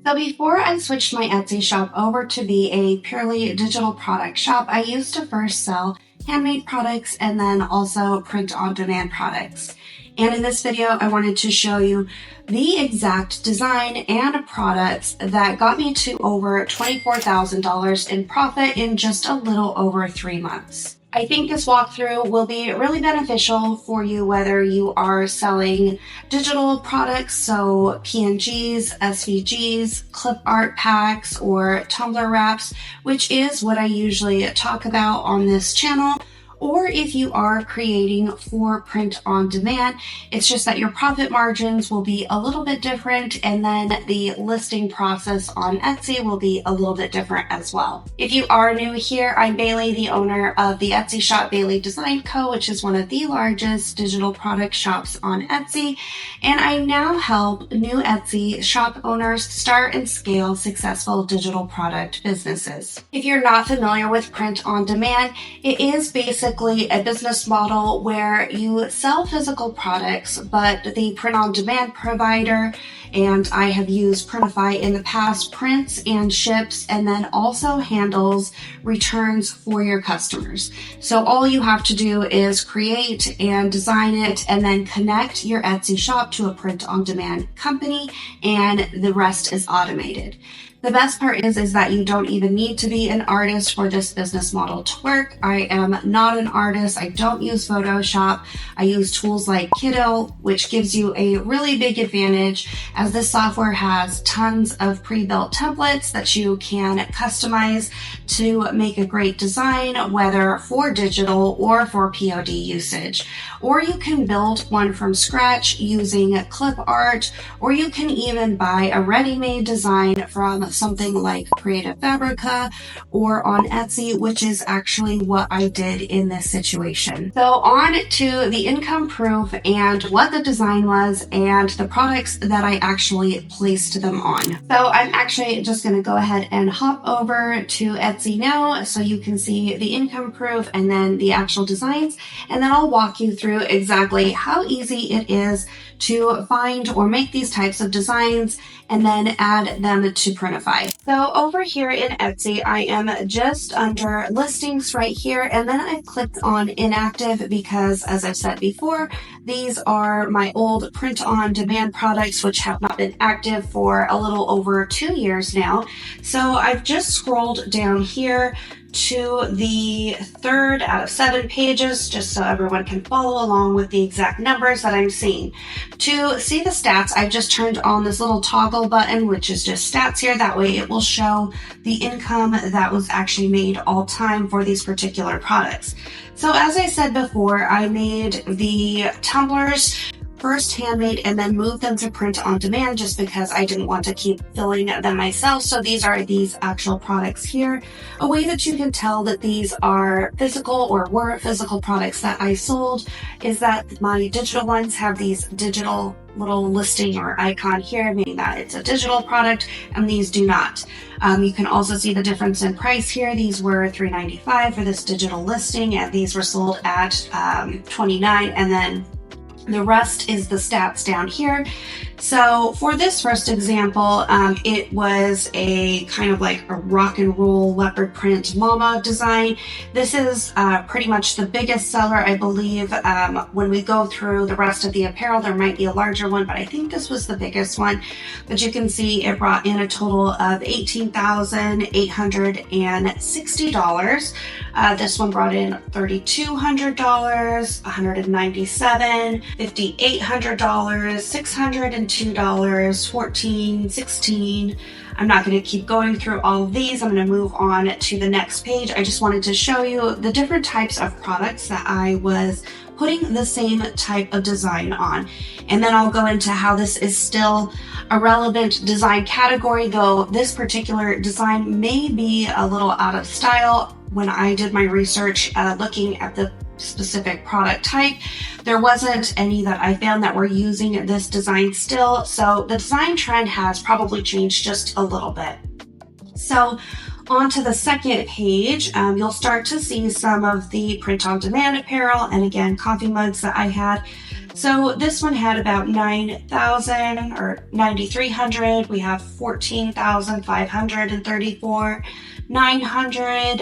So before I switched my Etsy shop over to be a purely digital product shop, I used to first sell handmade products and then also print-on-demand products. And in this video, I wanted to show you the exact design and products that got me to over $24,000 in profit in just a little over 3 months. I think this walkthrough will be really beneficial for you whether you are selling digital products, so PNGs, SVGs, clip art packs, or tumbler wraps, which is what I usually talk about on this channel. Or if you are creating for print on demand, it's just that your profit margins will be a little bit different, and then the listing process on Etsy will be a little bit different as well. If you are new here, I'm Bailey, the owner of the Etsy shop Bailey Design Co., which is one of the largest digital product shops on Etsy, and I now help new Etsy shop owners start and scale successful digital product businesses. If you're not familiar with print on demand, it is basically a business model where you sell physical products, but the print-on-demand provider, and I have used Printify in the past, prints and ships and then also handles returns for your customers. So all you have to do is create and design it and then connect your Etsy shop to a print-on-demand company, and the rest is automated. The best part is that you don't even need to be an artist for this business model to work. I am not an artist. I don't use Photoshop. I use tools like Kiddo, which gives you a really big advantage as this software has tons of pre-built templates that you can customize to make a great design, whether for digital or for POD usage. Or you can build one from scratch using clip art, or you can even buy a ready-made design from something like Creative Fabrica or on Etsy, which is actually what I did in this situation. So on to the income proof and what the design was and the products that I actually placed them on. So I'm actually just going to go ahead and hop over to Etsy now so you can see the income proof and then the actual designs, and then I'll walk you through exactly how easy it is to find or make these types of designs and then add them to Printify. So over here in Etsy, I am just under listings right here, and then I've clicked on inactive because, as I've said before, these are my old print-on-demand products which have not been active for a little over 2 years now. So I've just scrolled down here to the 3rd out of 7 pages, just so everyone can follow along with the exact numbers that I'm seeing. To see the stats, I've just turned on this little toggle button, which is just stats here. That way it will show the income that was actually made all time for these particular products. So as I said before, I made the tumblers first handmade and then moved them to print on demand just because I didn't want to keep filling them myself. So these are these actual products here. A way that you can tell that these are physical or were physical products that I sold is that my digital ones have these digital little listing or icon here, meaning that it's a digital product, and these do not. You can also see the difference in price here. These were $3.95 for this digital listing, and these were sold at $29, and then the rest is the stats down here. So for this first example, it was a kind of like a rock and roll leopard print mama design. This is pretty much the biggest seller, I believe. When we go through the rest of the apparel, there might be a larger one, but I think this was the biggest one. But you can see it brought in a total of $18,860. This one brought in $3,200, $197, $5,800, $602, $14, $16. I'm not going to keep going through all of these. I'm going to move on to the next page. I just wanted to show you the different types of products that I was putting the same type of design on. And then I'll go into how this is still a relevant design category, though this particular design may be a little out of style. When I did my research looking at the specific product type, there wasn't any that I found that were using this design still. So the design trend has probably changed just a little bit. So on to the second page, you'll start to see some of the print-on-demand apparel, and again, coffee mugs that I had. So this one had about 9,000 or 9,300. We have 14,534, 900,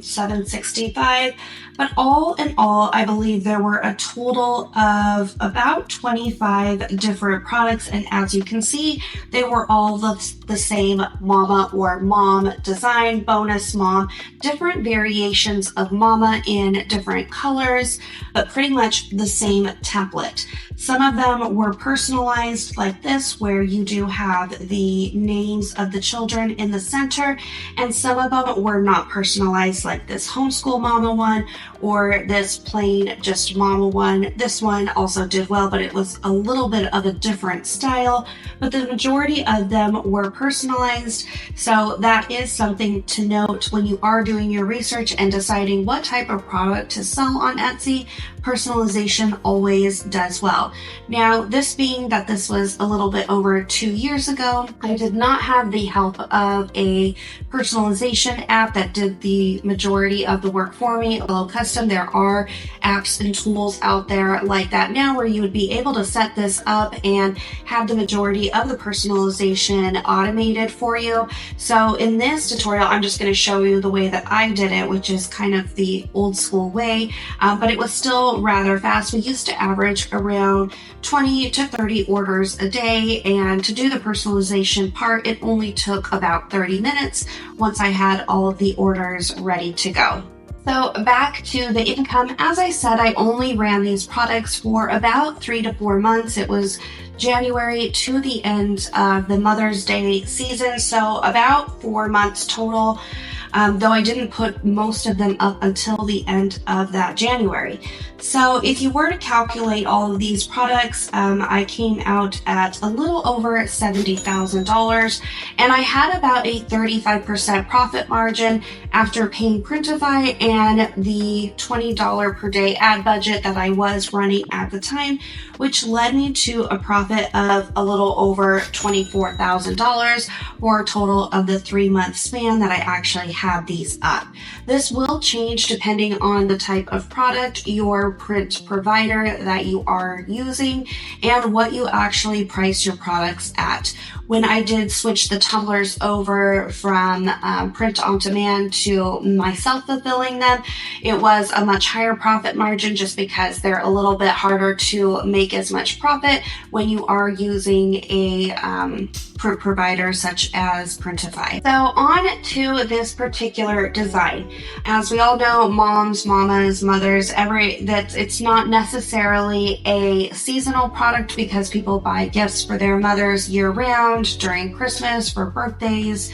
765. But all in all, I believe there were a total of about 25 different products. And as you can see, they were all the same mama or mom design, bonus mom, different variations of mama in different colors, but pretty much the same template. Some of them were personalized like this, where you do have the names of the children in the center, and some of them were not personalized, like this homeschool mama one or this plain just mama one. This one also did well, but it was a little bit of a different style, but the majority of them were personalized. So that is something to note when you are doing your research and deciding what type of product to sell on Etsy. Personalization always does well. Now, this being that this was a little bit over 2 years ago, I did not have the help of a personalization app that did the majority of the work for me. Although custom, there are apps and tools out there like that now where you would be able to set this up and have the majority of the personalization automated for you. So in this tutorial, I'm just going to show you the way that I did it, which is kind of the old school way, but it was still rather fast. We used to average around 20 to 30 orders a day, and to do the personalization part, it only took about 30 minutes once I had all of the orders ready to go. So back to the income, as I said, I only ran these products for about 3 to 4 months. It was January to the end of the Mother's Day season, so about 4 months total. Though I didn't put most of them up until the end of that January. So if you were to calculate all of these products, I came out at a little over $70,000, and I had about a 35% profit margin after paying Printify and the $20 per day ad budget that I was running at the time, which led me to a profit of a little over $24,000 for a total of the 3-month span that I actually had these up. This will change depending on the type of product, your print provider that you are using, and what you actually price your products at. When I did switch the tumblers over from print on demand to myself fulfilling them, it was a much higher profit margin just because they're a little bit harder to make as much profit when you are using a print provider such as Printify. So on to this particular design. As we all know, moms, mamas, mothers, it's not necessarily a seasonal product because people buy gifts for their mothers year round, during Christmas, for birthdays,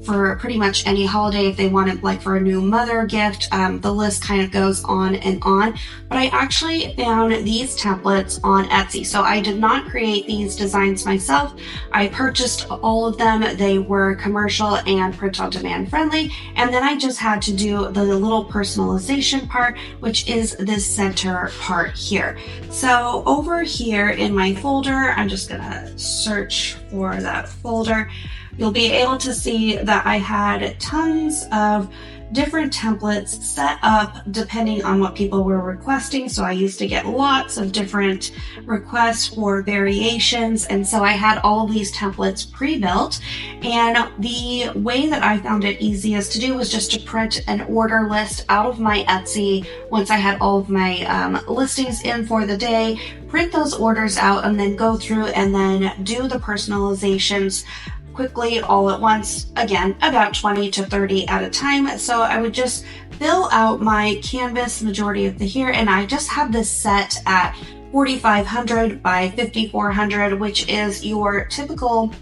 for pretty much any holiday if they want it, like for a new mother gift. The list kind of goes on and on. But I actually found these templates on Etsy. So I did not create these designs myself. I purchased all of them. They were commercial and print on demand friendly. And then I just had to do the little personalization part, which is this center part here. So over here in my folder, I'm just gonna search for that folder. You'll be able to see that I had tons of different templates set up depending on what people were requesting. So I used to get lots of different requests for variations. And so I had all of these templates pre-built. And the way that I found it easiest to do was just to print an order list out of my Etsy once I had all of my listings in for the day, print those orders out, and then go through and then do the personalizations quickly all at once, again about 20 to 30 at a time. So I would just fill out my canvas majority of the here, and I just have this set at 4,500 by 5,400, which is your typical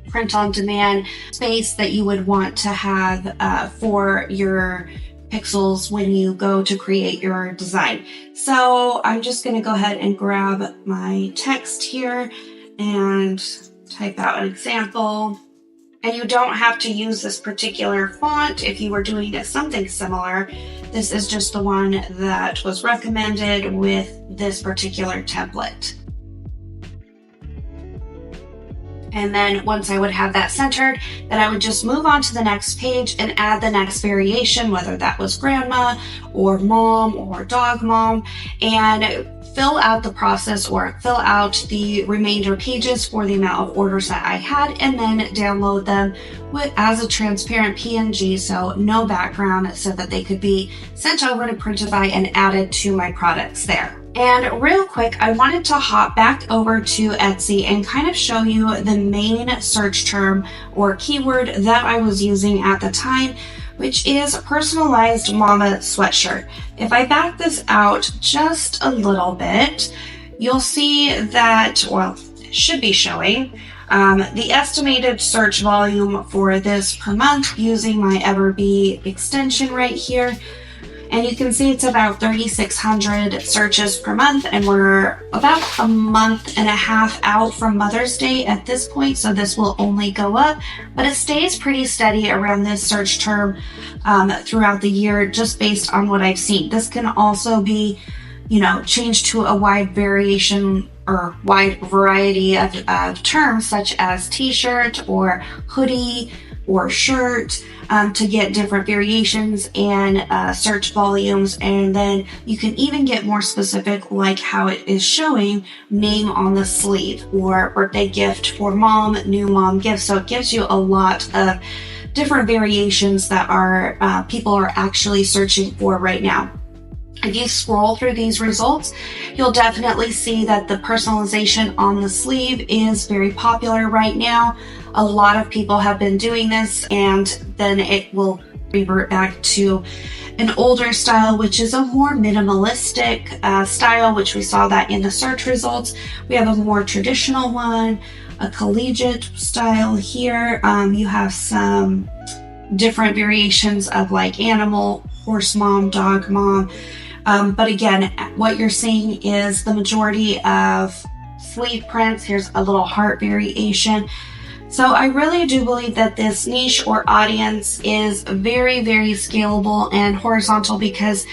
print on demand space that you would want to have for your pixels when you go to create your design. So I'm just going to go ahead and grab my text here and type out an example. And you don't have to use this particular font if you were doing something similar. This is just the one that was recommended with this particular template. And then once I would have that centered, then I would just move on to the next page and add the next variation, whether that was grandma or mom or dog mom, and fill out the process or fill out the remainder pages for the amount of orders that I had, and then download them as a transparent PNG, so no background, so that they could be sent over to Printify and added to my products there. And real quick, I wanted to hop back over to Etsy and kind of show you the main search term or keyword that I was using at the time, which is personalized mama sweatshirt. If I back this out just a little bit, you'll see that, well, it should be showing the estimated search volume for this per month using my Everbee extension right here. And you can see it's about 3,600 searches per month, and we're about a month and a half out from Mother's Day at this point, so this will only go up, but it stays pretty steady around this search term throughout the year, just based on what I've seen. This can also be, changed to a wide variation or wide variety of terms, such as t-shirt or hoodie or shirt, to get different variations and search volumes. And then you can even get more specific, like how it is showing name on the sleeve, or birthday gift for mom, new mom gift. So it gives you a lot of different variations that are people are actually searching for right now. If you scroll through these results, you'll definitely see that the personalization on the sleeve is very popular right now. A lot of people have been doing this, and then it will revert back to an older style, which is a more minimalistic style, which we saw that in the search results. We have a more traditional one, a collegiate style here. You have some different variations of like animal, horse mom, dog mom. But again, what you're seeing is the majority of sleeve prints. Here's a little heart variation. So I really do believe that this niche or audience is very, very scalable and horizontal, because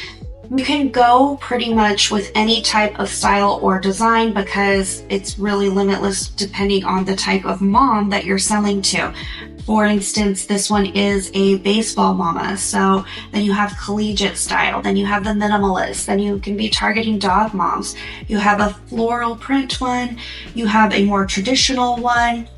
you can go pretty much with any type of style or design, because it's really limitless depending on the type of mom that you're selling to. For instance, this one is a baseball mama. So then you have collegiate style, then you have the minimalist, then you can be targeting dog moms. You have a floral print one, you have a more traditional one.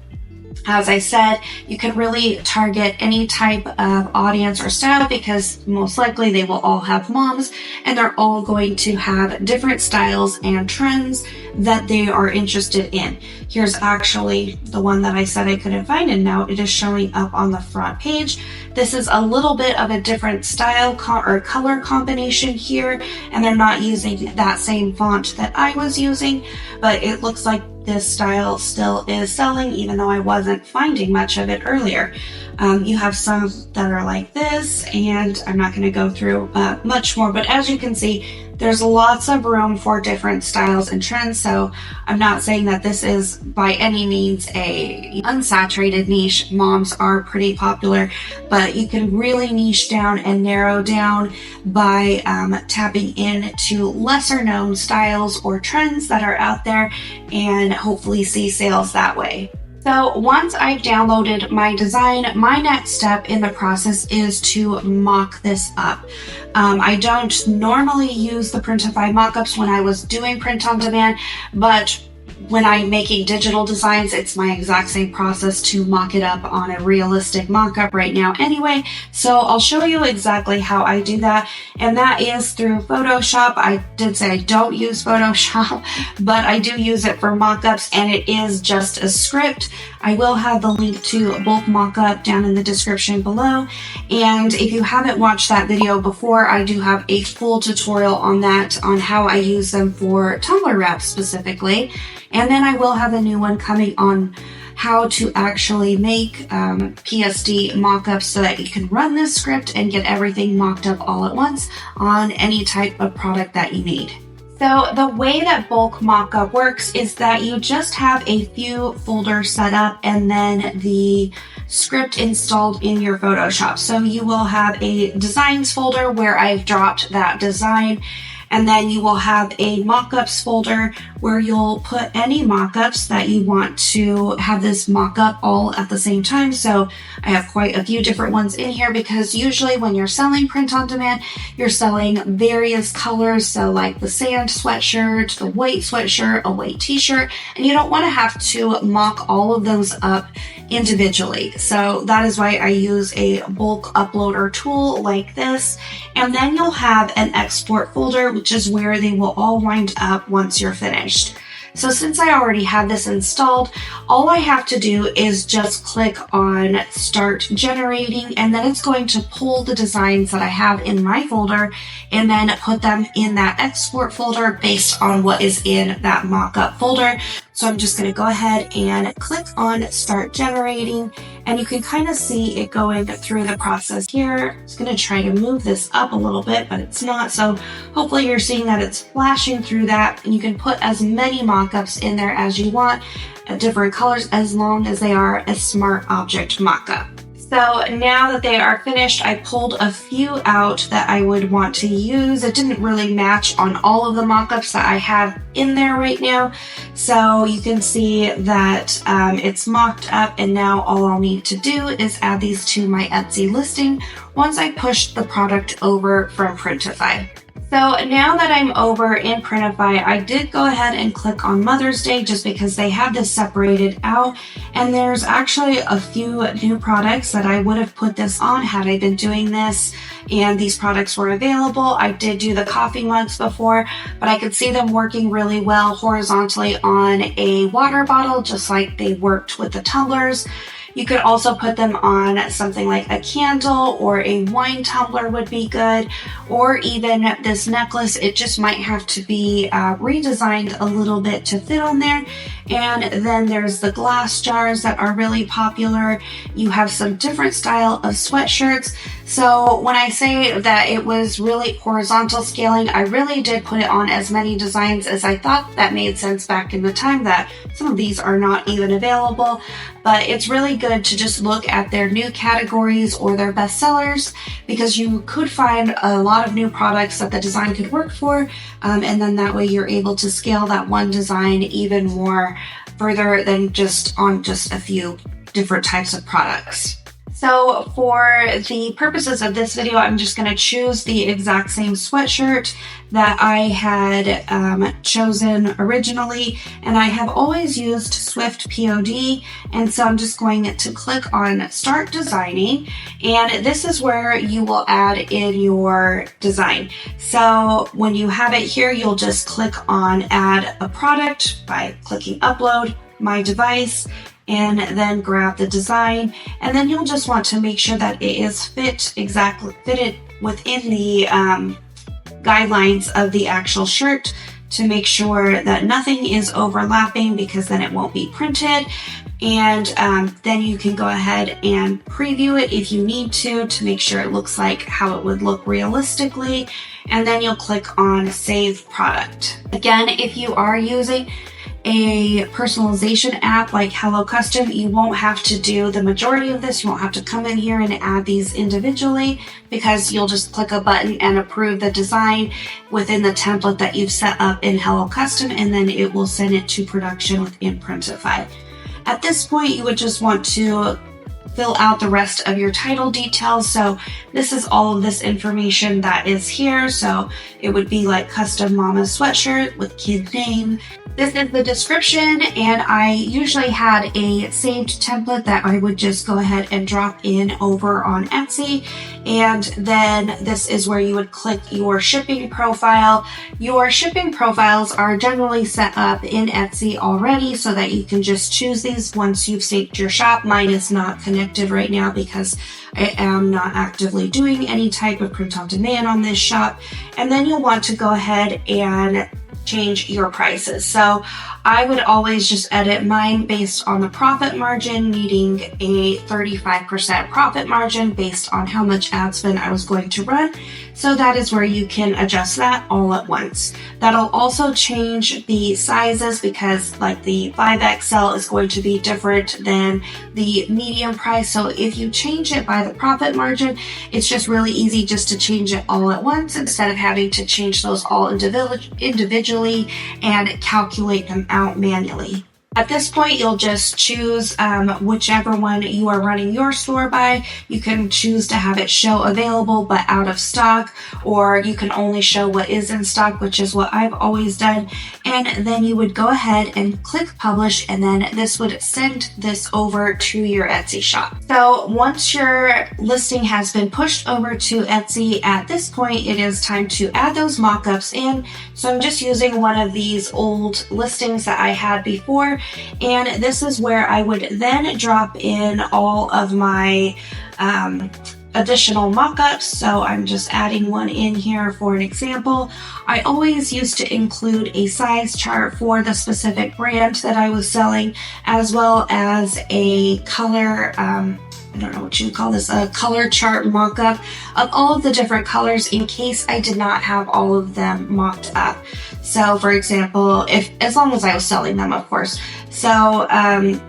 As I said, you can really target any type of audience or style, because most likely they will all have moms, and they're all going to have different styles and trends that they are interested in. Here's actually the one that I said I couldn't find, and now it is showing up on the front page. This is a little bit of a different style or color combination here, and they're not using that same font that I was using, but it looks like this style still is selling, even though I wasn't finding much of it earlier. You have some that are like this, and I'm not going to go through much more, but as you can see, there's lots of room for different styles and trends. So I'm not saying that this is by any means a unsaturated niche. Moms are pretty popular, but you can really niche down and narrow down by tapping into lesser known styles or trends that are out there, and hopefully see sales that way. So once I've downloaded my design, my next step in the process is to mock this up. I don't normally use the Printify mockups when I was doing print on demand, but when I'm making digital designs, it's my exact same process to mock it up on a realistic mockup right now anyway. So I'll show you exactly how I do that, and that is through Photoshop. I did say I don't use Photoshop, but I do use it for mockups, and it is just a script. I will have the link to Bulk Mockup down in the description below, and if you haven't watched that video before, I do have a full tutorial on that, on how I use them for tumbler wraps specifically. And then I will have a new one coming on how to actually make PSD mockups so that you can run this script and get everything mocked up all at once on any type of product that you need. So the way that Bulk Mockup works is that you just have a few folders set up and then the script installed in your Photoshop. So you will have a designs folder where I've dropped that design, And then you will have a mockups folder where you'll put any mockups that you want to have this mockup all at the same time. So I have quite a few different ones in here because usually when you're selling print on demand, you're selling various colors. So like the sand sweatshirt, the white sweatshirt, a white t-shirt, and you don't want to have to mock all of those up individually. So that is why I use a bulk uploader tool like this. And then you'll have an export folder, which is where they will all wind up once you're finished. So since I already have this installed, all I have to do is just click on Start Generating, and then it's going to pull the designs that I have in my folder and then put them in that export folder based on what is in that mockup folder. So I'm just going to go ahead and click on Start Generating, and you can kind of see it going through the process here. I'm just going to try to move this up a little bit, but it's not. So hopefully you're seeing that it's flashing through that, and you can put as many mockups in there as you want at different colors as long as they are a smart object mockup. So now that they are finished, I pulled a few out that I would want to use. It didn't really match on all of the mockups that I have in there right now. So you can see that it's mocked up, and now all I'll need to do is add these to my Etsy listing once I push the product over from Printify. So now that I'm over in Printify, I did go ahead and click on Mother's Day just because they have this separated out. And there's actually a few new products that I would have put this on had I been doing this and these products were available. I did do the coffee mugs before, but I could see them working really well horizontally on a water bottle, just like they worked with the tumblers. You could also put them on something like a candle, or a wine tumbler would be good, or even this necklace. It just might have to be redesigned a little bit to fit on there. And then there's the glass jars that are really popular. You have some different style of sweatshirts. So when I say that it was really horizontal scaling, I really did put it on as many designs as I thought that made sense back in the time that some of these are not even available. But it's really good to just look at their new categories or their best sellers, because you could find a lot of new products that the design could work for. And then that way you're able to scale that one design even more further than just on just a few different types of products. So for the purposes of this video, I'm just going to choose the exact same sweatshirt that I had chosen originally, and I have always used Swift POD, and so I'm just going to click on Start Designing, and this is where you will add in your design. So when you have it here, you'll just click on Add a Product by clicking Upload, My Device, and then grab the design, and then you'll just want to make sure that it is fitted within the guidelines of the actual shirt to make sure that nothing is overlapping, because then it won't be printed. And then you can go ahead and preview it if you need to make sure it looks like how it would look realistically, and then you'll click on Save Product. Again, if you are using a personalization app like Hello Custom, you won't have to do the majority of this. You won't have to come in here and add these individually, because you'll just click a button and approve the design within the template that you've set up in Hello Custom, and then it will send it to production within Printify. At this point, you would just want to fill out the rest of your title details. So this is all of this information that is here. So it would be like custom mama sweatshirt with kid name. This is the description, and I usually had a saved template that I would just go ahead and drop in over on Etsy. And then this is where you would click your shipping profile. Your shipping profiles are generally set up in Etsy already, so that you can just choose these once you've saved your shop. Mine is not connected right now because I am not actively doing any type of print on demand on this shop. And then you'll want to go ahead and change your prices. So I would always just edit mine based on the profit margin, needing a 35% profit margin based on how much ad spend I was going to run. So that is where you can adjust that all at once. That'll also change the sizes, because like the 5XL is going to be different than the medium price. So if you change it by the profit margin, it's just really easy just to change it all at once instead of having to change those all individually and calculate them out manually. At this point, you'll just choose whichever one you are running your store by. You can choose to have it show available but out of stock, or you can only show what is in stock, which is what I've always done. And then you would go ahead and click publish, and then this would send this over to your Etsy shop. So once your listing has been pushed over to Etsy, at this point, it is time to add those mock-ups in. So I'm just using one of these old listings that I had before. And this is where I would then drop in all of my additional mock-ups. So I'm just adding one in here for an example. I always used to include a size chart for the specific brand that I was selling, as well as a color, I don't know what you call this, a color chart mock-up of all of the different colors in case I did not have all of them mocked up. So for example, as long as I was selling them, of course. So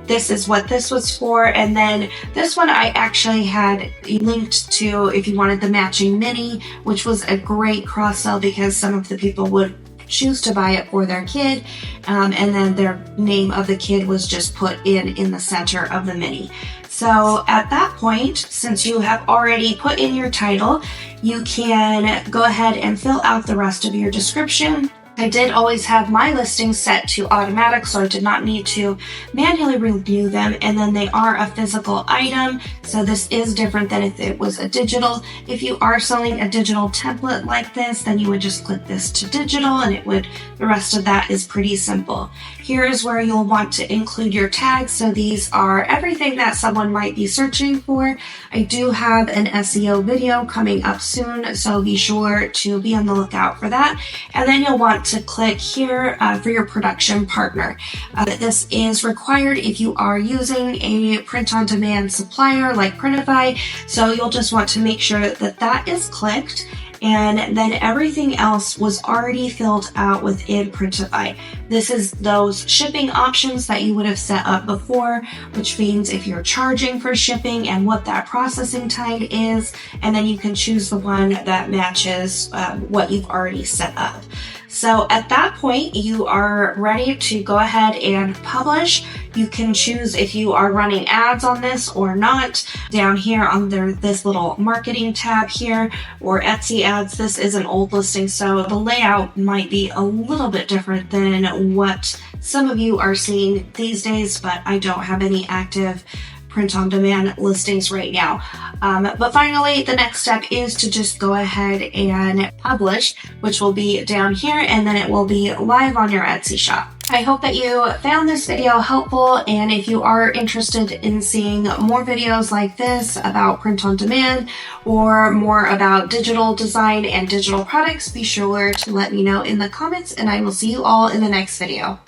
this is what this was for. And then this one I actually had linked to if you wanted the matching mini, which was a great cross sell because some of the people would choose to buy it for their kid, and then their name of the kid was just put in the center of the mini. So at that point, since you have already put in your title, you can go ahead and fill out the rest of your description. I did always have my listings set to automatic, so I did not need to manually review them. And then they are a physical item, so this is different than if it was a digital. If you are selling a digital template like this, then you would just click this to digital, and the rest of that is pretty simple. Here's where you'll want to include your tags. So these are everything that someone might be searching for. I do have an SEO video coming up soon, so be sure to be on the lookout for that. And then you'll want to click here for your production partner. This is required if you are using a print-on-demand supplier like Printify, so you'll just want to make sure that that is clicked, and then everything else was already filled out within Printify. This is those shipping options that you would have set up before, which means if you're charging for shipping and what that processing time is, and then you can choose the one that matches what you've already set up. So at that point, you are ready to go ahead and publish. You can choose if you are running ads on this or not. Down here under this little marketing tab here, or Etsy ads, this is an old listing, so the layout might be a little bit different than what some of you are seeing these days, but I don't have any active print-on-demand listings right now. But finally, the next step is to just go ahead and publish, which will be down here, and then it will be live on your Etsy shop. I hope that you found this video helpful, and if you are interested in seeing more videos like this about print-on-demand or more about digital design and digital products, be sure to let me know in the comments, and I will see you all in the next video.